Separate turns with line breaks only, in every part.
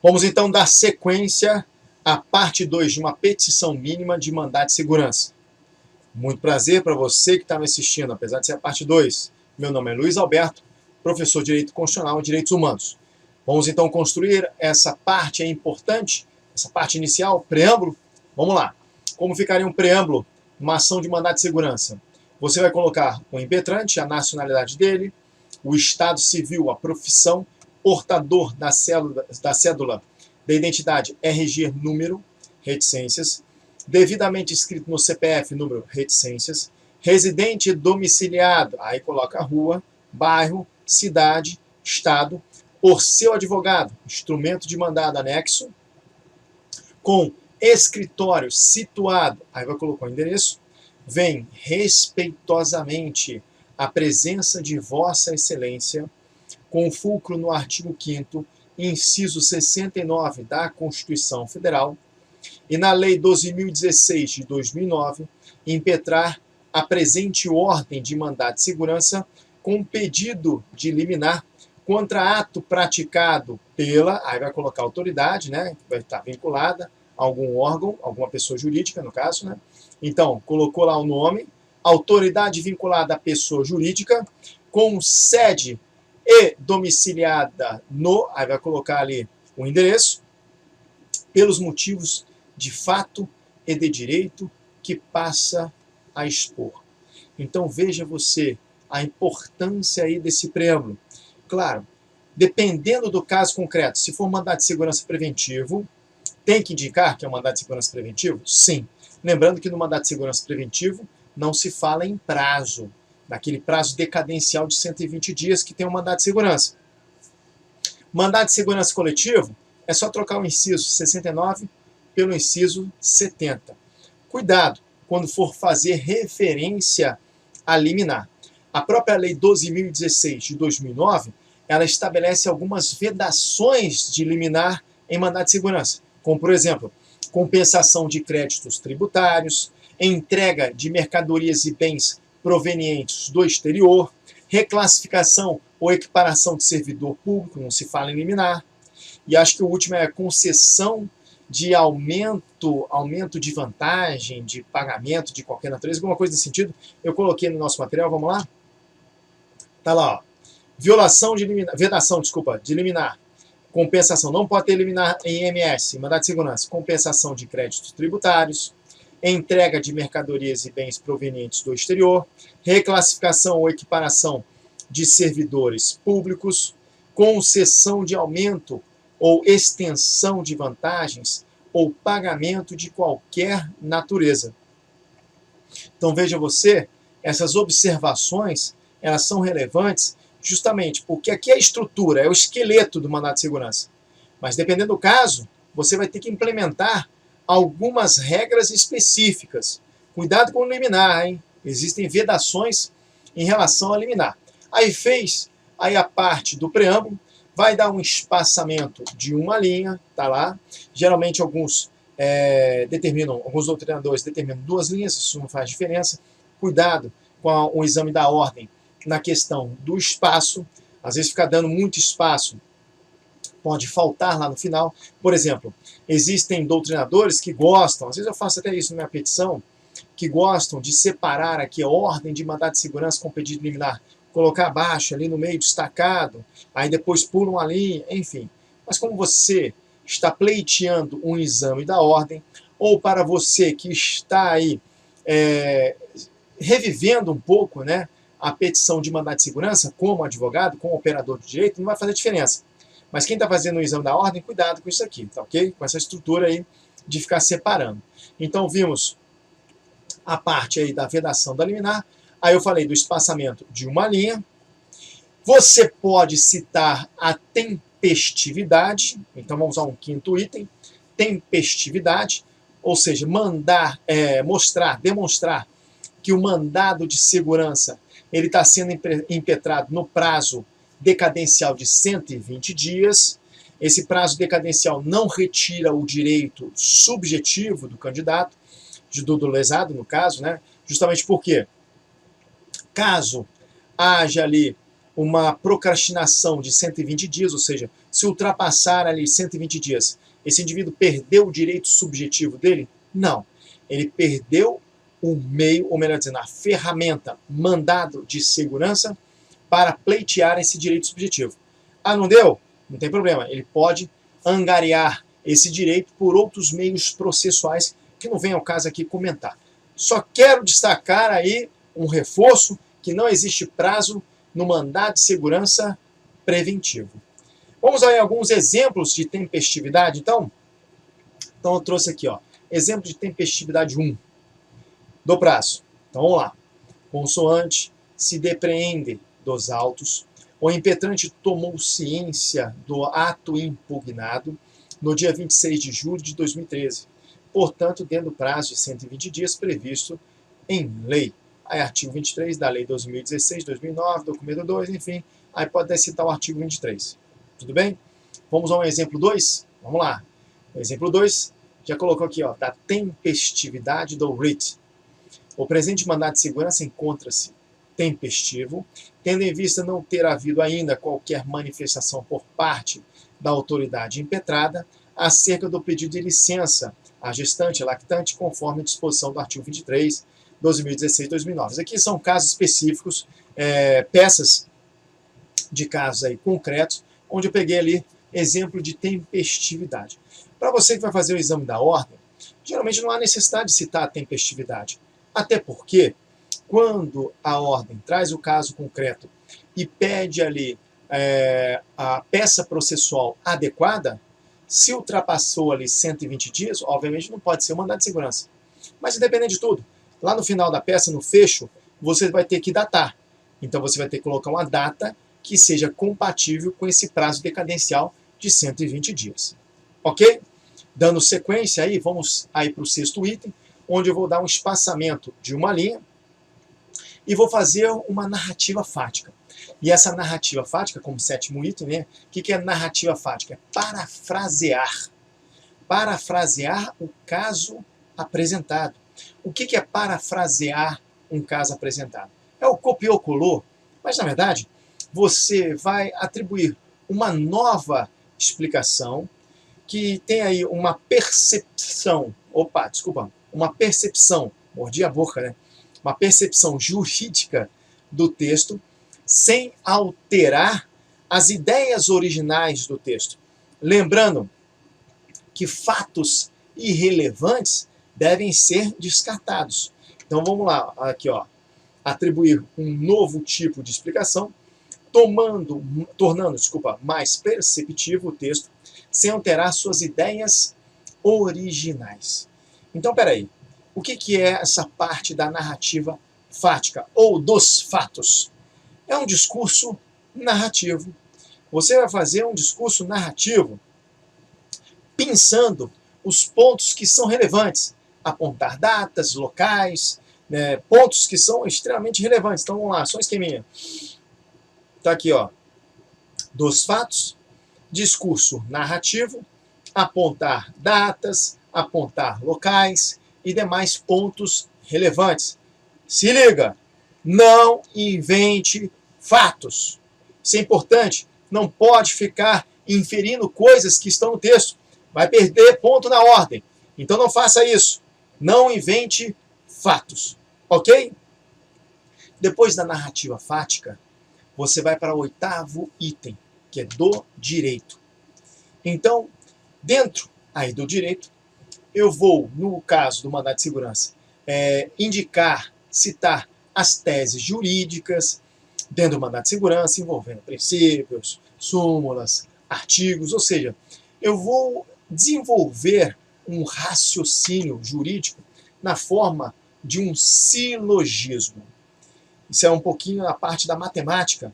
Vamos então dar sequência à parte 2 de uma petição mínima de mandado de segurança. Muito prazer para você que está me assistindo, apesar de ser a parte 2. Meu nome é Luiz Alberto, professor de Direito Constitucional e Direitos Humanos. Vamos então construir essa parte importante, essa parte inicial, preâmbulo. Vamos lá. Como ficaria um preâmbulo numa ação de mandado de segurança? Você vai colocar o impetrante, a nacionalidade dele, o estado civil, a profissão, portador da cédula da identidade RG número, reticências, devidamente escrito no CPF número, reticências, residente domiciliado, aí coloca a rua, bairro, cidade, estado, por seu advogado, instrumento de mandado anexo, com escritório situado, aí vai colocar o endereço, vem respeitosamente a presença de Vossa Excelência, com fulcro no artigo 5º, inciso 69 da Constituição Federal, e na Lei 12.016 de 2009, impetrar a presente ordem de mandado de segurança com pedido de liminar contra ato praticado pela, aí vai colocar autoridade, né, vai estar vinculada a algum órgão, alguma pessoa jurídica, no caso, né? Então, colocou lá o nome, autoridade vinculada à pessoa jurídica, com sede e domiciliada no, aí vai colocar ali o endereço, pelos motivos de fato e de direito que passa a expor. Então veja você a importância aí desse preâmbulo. Claro, dependendo do caso concreto, se for mandado de segurança preventivo, tem que indicar que é um mandado de segurança preventivo? Sim. Lembrando que no mandado de segurança preventivo não se fala em prazo, naquele prazo decadencial de 120 dias que tem o mandado de segurança. Mandado de segurança coletivo é só trocar o inciso 69 pelo inciso 70. Cuidado quando for fazer referência a liminar. A própria Lei 12.016 de 2009, ela estabelece algumas vedações de liminar em mandado de segurança, como, por exemplo, compensação de créditos tributários, entrega de mercadorias e bens provenientes do exterior, reclassificação ou equiparação de servidor público, não se fala em liminar. E acho que o último é a concessão de aumento de vantagem, de pagamento de qualquer natureza, alguma coisa nesse sentido. Eu coloquei no nosso material, vamos lá? Tá lá, ó. Violação de liminar, vedação, desculpa, de liminar. Compensação, não pode ter liminar em IMS, mandado de segurança. Compensação de créditos tributários, entrega de mercadorias e bens provenientes do exterior, reclassificação ou equiparação de servidores públicos, concessão de aumento ou extensão de vantagens ou pagamento de qualquer natureza. Então veja você, essas observações, elas são relevantes justamente porque aqui é a estrutura, é o esqueleto do mandado de segurança. Mas dependendo do caso, você vai ter que implementar algumas regras específicas. Cuidado com o liminar, hein? Existem vedações em relação a liminar. Aí fez aí a parte do preâmbulo, vai dar um espaçamento de uma linha, tá lá. Geralmente alguns doutrinadores determinam 2 linhas, isso não faz diferença. Cuidado com o exame da ordem na questão do espaço. Às vezes fica dando muito espaço, pode faltar lá no final. Por exemplo, existem doutrinadores que gostam, às vezes eu faço até isso na minha petição, que gostam de separar aqui a ordem de mandado de segurança com pedido liminar, colocar abaixo, ali no meio, destacado, aí depois pulam a linha, enfim. Mas como você está pleiteando um exame da ordem, ou para você que está aí revivendo um pouco, né, a petição de mandado de segurança, como advogado, como operador de direito, não vai fazer diferença. Mas quem está fazendo o exame da ordem, cuidado com isso aqui, tá ok? Com essa estrutura aí de ficar separando. Então vimos a parte aí da vedação da liminar. Aí eu falei do espaçamento de uma linha. Você pode citar a tempestividade. Então vamos a um 5º item. Tempestividade, ou seja, demonstrar que o mandado de segurança ele está sendo impetrado no prazo decadencial de 120 dias. Esse prazo decadencial não retira o direito subjetivo do candidato, do lesado, no caso, né? Justamente porque, caso haja ali uma procrastinação de 120 dias, ou seja, se ultrapassar ali 120 dias, esse indivíduo perdeu o direito subjetivo dele? Não. Ele perdeu o meio, ou melhor dizendo, a ferramenta, mandado de segurança para pleitear esse direito subjetivo. Ah, não deu? Não tem problema. Ele pode angariar esse direito por outros meios processuais que não vem ao caso aqui comentar. Só quero destacar aí um reforço que não existe prazo no mandado de segurança preventivo. Vamos aí a alguns exemplos de tempestividade, então? Então eu trouxe aqui, ó, exemplo de tempestividade 1 do prazo. Então vamos lá. Consoante se depreende dos autos, o impetrante tomou ciência do ato impugnado no dia 26 de julho de 2013, portanto, dentro do prazo de 120 dias previsto em lei. Aí, artigo 23 da Lei 2016, 2009, documento 2, enfim, aí pode até citar o artigo 23. Tudo bem? Vamos a um exemplo 2? Vamos lá. O exemplo 2, já colocou aqui, ó, da tempestividade do writ. O presente mandado de segurança encontra-se tempestivo, tendo em vista não ter havido ainda qualquer manifestação por parte da autoridade impetrada acerca do pedido de licença à gestante, lactante, conforme a disposição do artigo 23, 2016 e 2009. Aqui são casos específicos, peças de casos aí concretos, onde eu peguei ali exemplo de tempestividade. Para você que vai fazer o exame da ordem, geralmente não há necessidade de citar a tempestividade, até porque quando a ordem traz o caso concreto e pede ali a peça processual adequada, se ultrapassou ali 120 dias, obviamente não pode ser um mandado de segurança. Mas independente de tudo, lá no final da peça, no fecho, você vai ter que datar. Então você vai ter que colocar uma data que seja compatível com esse prazo decadencial de 120 dias. Ok? Dando sequência aí, vamos aí para o 6º item, onde eu vou dar um espaçamento de uma linha e vou fazer uma narrativa fática. E essa narrativa fática, como 7º item, né? O que é narrativa fática? É parafrasear. Parafrasear o caso apresentado. O que é parafrasear um caso apresentado? É o copiou-colou, mas na verdade você vai atribuir uma nova explicação que tem aí uma percepção, mordi a boca, né? Uma percepção jurídica do texto, sem alterar as ideias originais do texto. Lembrando que fatos irrelevantes devem ser descartados. Então vamos lá, aqui ó, atribuir um novo tipo de explicação, tornando mais perceptível o texto, sem alterar suas ideias originais. Então, peraí, o que é essa parte da narrativa fática, ou dos fatos? É um discurso narrativo. Você vai fazer um discurso narrativo pensando os pontos que são relevantes, apontar datas, locais, né, pontos que são extremamente relevantes. Então vamos lá, só um esqueminha. Está aqui, ó, dos fatos, discurso narrativo, apontar datas, apontar locais e demais pontos relevantes. Se liga, não invente fatos. Isso é importante, não pode ficar inferindo coisas que estão no texto. Vai perder ponto na ordem. Então não faça isso. Não invente fatos. Ok? Depois da narrativa fática, você vai para o 8º item, que é do direito. Então, dentro aí do direito, eu vou, no caso do mandado de segurança, indicar, citar as teses jurídicas dentro do mandado de segurança, envolvendo princípios, súmulas, artigos, ou seja, eu vou desenvolver um raciocínio jurídico na forma de um silogismo. Isso é um pouquinho a parte da matemática.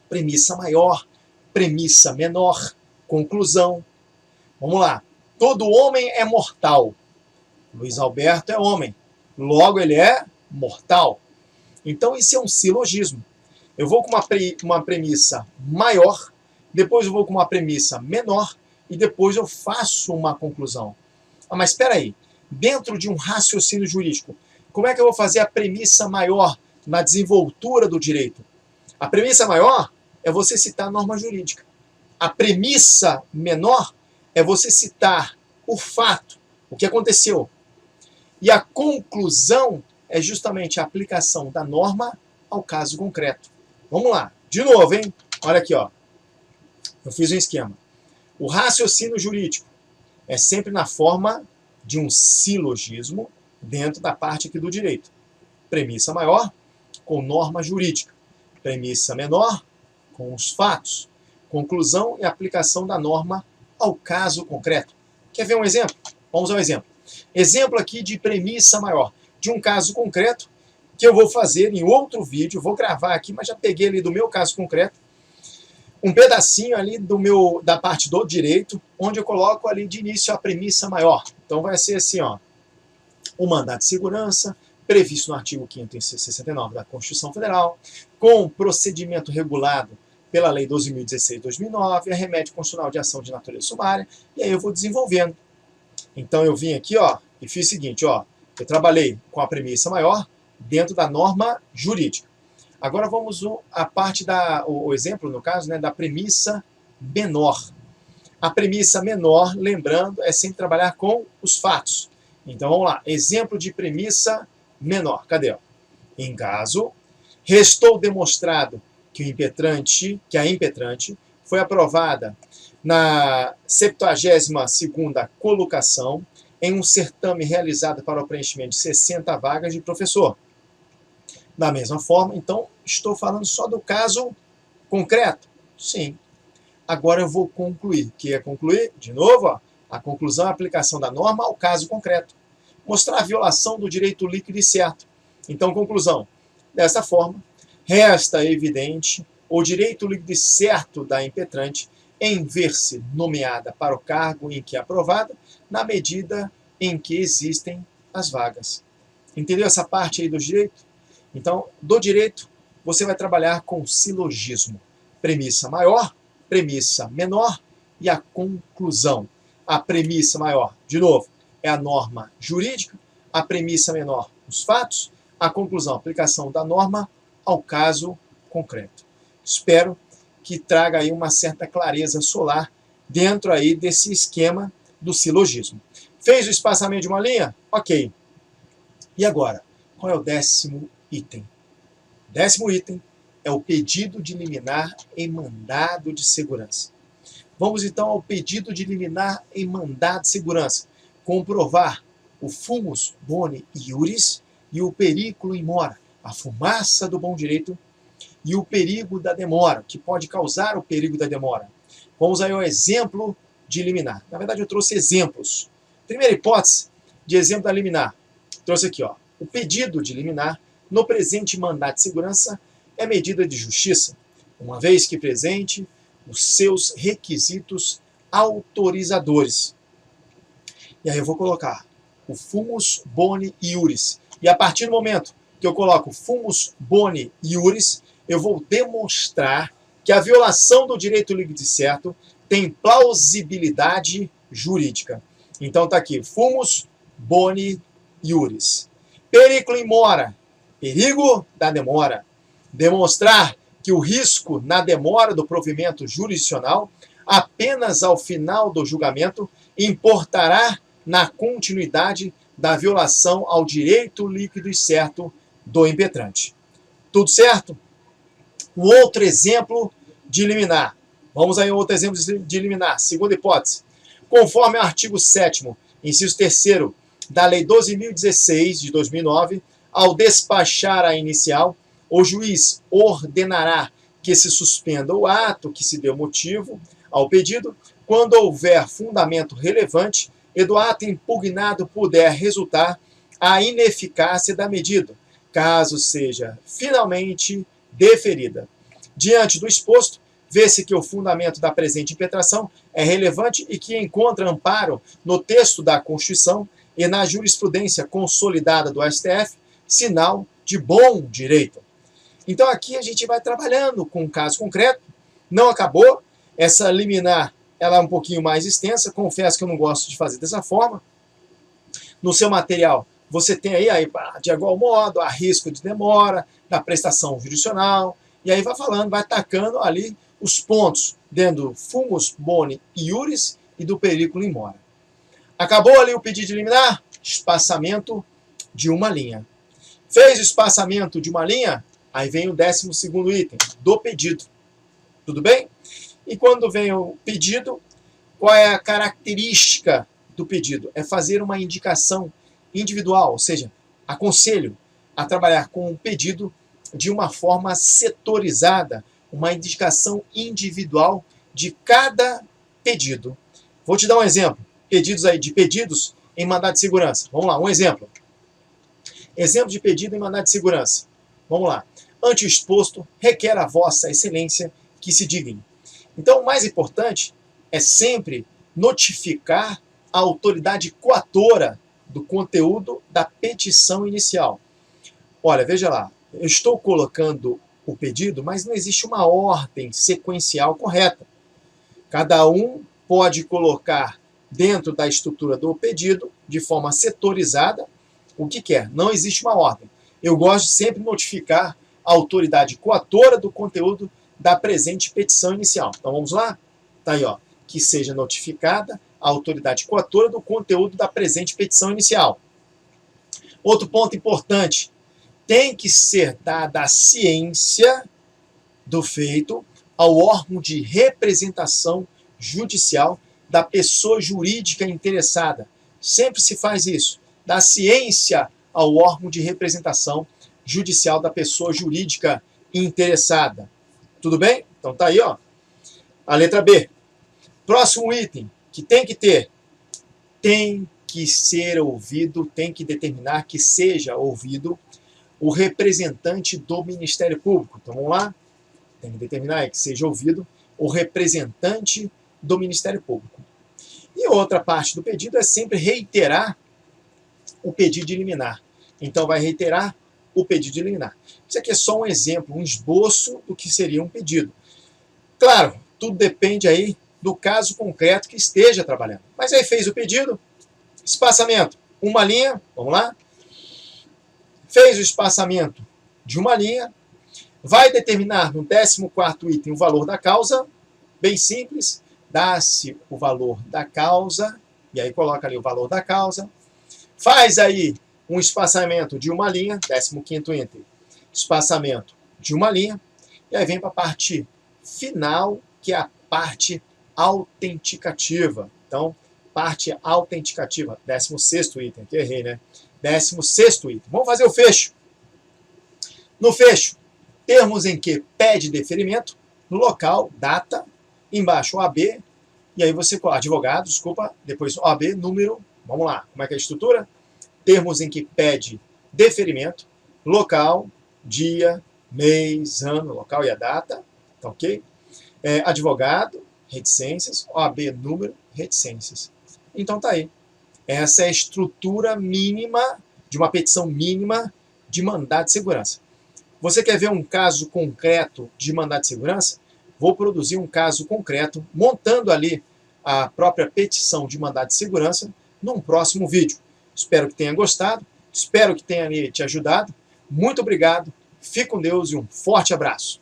Premissa maior, premissa menor, conclusão. Vamos lá. Todo homem é mortal. Luiz Alberto é homem. Logo, ele é mortal. Então, isso é um silogismo. Eu vou com uma premissa maior, depois eu vou com uma premissa menor e depois eu faço uma conclusão. Ah, mas espera aí. Dentro de um raciocínio jurídico, como é que eu vou fazer a premissa maior na desenvoltura do direito? A premissa maior é você citar a norma jurídica. A premissa menor é você citar o fato, o que aconteceu. E a conclusão é justamente a aplicação da norma ao caso concreto. Vamos lá, de novo, hein? Olha aqui, ó. Eu fiz um esquema. O raciocínio jurídico é sempre na forma de um silogismo dentro da parte aqui do direito. Premissa maior com norma jurídica. Premissa menor com os fatos. Conclusão e aplicação da norma ao caso concreto. Quer ver um exemplo? Vamos ao exemplo. Exemplo aqui de premissa maior, de um caso concreto que eu vou fazer em outro vídeo, vou gravar aqui, mas já peguei ali do meu caso concreto, um pedacinho ali da parte do direito, onde eu coloco ali de início a premissa maior. Então vai ser assim, ó, o mandado de segurança, previsto no artigo 569 da Constituição Federal, com procedimento regulado pela Lei 12.016/2009, a remédio constitucional de ação de natureza sumária, e aí eu vou desenvolvendo. Então eu vim aqui, ó, e fiz o seguinte, ó, eu trabalhei com a premissa maior dentro da norma jurídica. Agora vamos à parte o exemplo, no caso, né, da premissa menor. A premissa menor, lembrando, é sempre trabalhar com os fatos. Então vamos lá, exemplo de premissa menor. Cadê? Ó? Em caso, restou demonstrado que a impetrante foi aprovada na 72ª colocação em um certame realizado para o preenchimento de 60 vagas de professor. Da mesma forma, então, estou falando só do caso concreto? Sim. Agora eu vou concluir. O que é concluir? De novo, ó, a conclusão é a aplicação da norma ao caso concreto. Mostrar a violação do direito líquido e certo. Então, conclusão. Dessa forma, resta evidente o direito líquido e certo da impetrante em ver-se nomeada para o cargo em que é aprovada, na medida em que existem as vagas. Entendeu essa parte aí do direito? Então, do direito, você vai trabalhar com silogismo. Premissa maior, premissa menor e a conclusão. A premissa maior, de novo, é a norma jurídica, a premissa menor, os fatos, a conclusão, a aplicação da norma ao caso concreto. Espero que traga aí uma certa clareza solar dentro aí desse esquema do silogismo. Fez o espaçamento de uma linha? Ok. E agora, qual é o 10º item? O 10º item é o pedido de liminar em mandado de segurança. Vamos então ao pedido de liminar em mandado de segurança. Comprovar o fumus boni iuris e o periculo in mora, a fumaça do bom direito e o perigo da demora, que pode causar o perigo da demora. Vamos aí ao exemplo de liminar. Na verdade, eu trouxe exemplos. Primeira hipótese de exemplo da liminar. Trouxe aqui, ó. O pedido de liminar no presente mandado de segurança é medida de justiça, uma vez que presente os seus requisitos autorizadores. E aí eu vou colocar o fumus boni iuris. E a partir do momento que eu coloco fumus boni iuris, eu vou demonstrar que a violação do direito líquido e certo tem plausibilidade jurídica. Então está aqui, fumus boni iuris. Periculo in mora, perigo da demora. Demonstrar que o risco na demora do provimento jurisdicional, apenas ao final do julgamento, importará na continuidade da violação ao direito líquido e certo do impetrante. Tudo certo? Um outro exemplo de liminar. Vamos aí a outro exemplo de liminar. Segunda hipótese. Conforme o artigo 7º, inciso 3º, da Lei 12.016, de 2009, ao despachar a inicial, o juiz ordenará que se suspenda o ato que se deu motivo ao pedido, quando houver fundamento relevante e do ato impugnado puder resultar a ineficácia da medida, caso seja finalmente deferida. Diante do exposto, vê-se que o fundamento da presente impetração é relevante e que encontra amparo no texto da Constituição e na jurisprudência consolidada do STF, sinal de bom direito. Então aqui a gente vai trabalhando com um caso concreto, não acabou, essa liminar ela é um pouquinho mais extensa, confesso que eu não gosto de fazer dessa forma. No seu material você tem aí de igual modo a risco de demora, da prestação jurisdicional, E aí vai falando, vai tacando ali os pontos dentro do fumus boni iuris e do periculum in mora. Acabou ali o pedido de liminar? Espaçamento de uma linha. Fez o espaçamento de uma linha? Aí vem o 12º item, do pedido. Tudo bem? E quando vem o pedido, qual é a característica do pedido? É fazer uma indicação individual, ou seja, aconselho a trabalhar com o pedido de uma forma setorizada, uma indicação individual de cada pedido. Vou te dar um exemplo. Pedidos em mandado de segurança. Vamos lá, um exemplo. Exemplo de pedido em mandado de segurança. Vamos lá. Ante o exposto, requer a vossa excelência que se digne. Então, o mais importante é sempre notificar a autoridade coatora do conteúdo da petição inicial. Olha, veja lá, eu estou colocando o pedido, mas não existe uma ordem sequencial correta. Cada um pode colocar dentro da estrutura do pedido, de forma setorizada, o que quer. Não existe uma ordem. Eu gosto de sempre notificar a autoridade coatora do conteúdo da presente petição inicial. Então vamos lá? Tá aí, ó. Que seja notificada a autoridade coatora do conteúdo da presente petição inicial. Outro ponto importante. Tem que ser dada a ciência do feito ao órgão de representação judicial da pessoa jurídica interessada. Sempre se faz isso. Dá ciência ao órgão de representação judicial da pessoa jurídica interessada. Tudo bem? Então tá aí, ó. A letra B. Próximo item que tem que ter. Tem que ser ouvido, tem que determinar que seja ouvido o representante do Ministério Público. Então vamos lá. Tem que determinar que seja ouvido o representante do Ministério Público. E outra parte do pedido é sempre reiterar o pedido de liminar. Então vai reiterar o pedido de liminar. Isso aqui é só um exemplo, um esboço do que seria um pedido. Claro, tudo depende aí do caso concreto que esteja trabalhando. Mas aí fez o pedido, espaçamento, uma linha, vamos lá. Fez o espaçamento de uma linha, vai determinar no 14º item o valor da causa, bem simples, dá-se o valor da causa, e aí coloca ali o valor da causa, faz aí um espaçamento de uma linha, 15º item, espaçamento de uma linha, e aí vem para a parte final, que é a parte autenticativa. Então, parte autenticativa, 16º item, aqui errei, né? 16º item. Vamos fazer o fecho. No fecho, termos em que pede deferimento, no local, data, embaixo OAB, e aí você, advogado, desculpa, depois OAB, número, vamos lá, como é que é a estrutura? Termos em que pede deferimento, local, dia, mês, ano, local e a data, tá ok? Advogado, reticências, OAB, número, reticências. Então tá aí. Essa é a estrutura mínima, de uma petição mínima de mandado de segurança. Você quer ver um caso concreto de mandado de segurança? Vou produzir um caso concreto, montando ali a própria petição de mandado de segurança, num próximo vídeo. Espero que tenha gostado, espero que tenha te ajudado. Muito obrigado, fique com Deus e um forte abraço.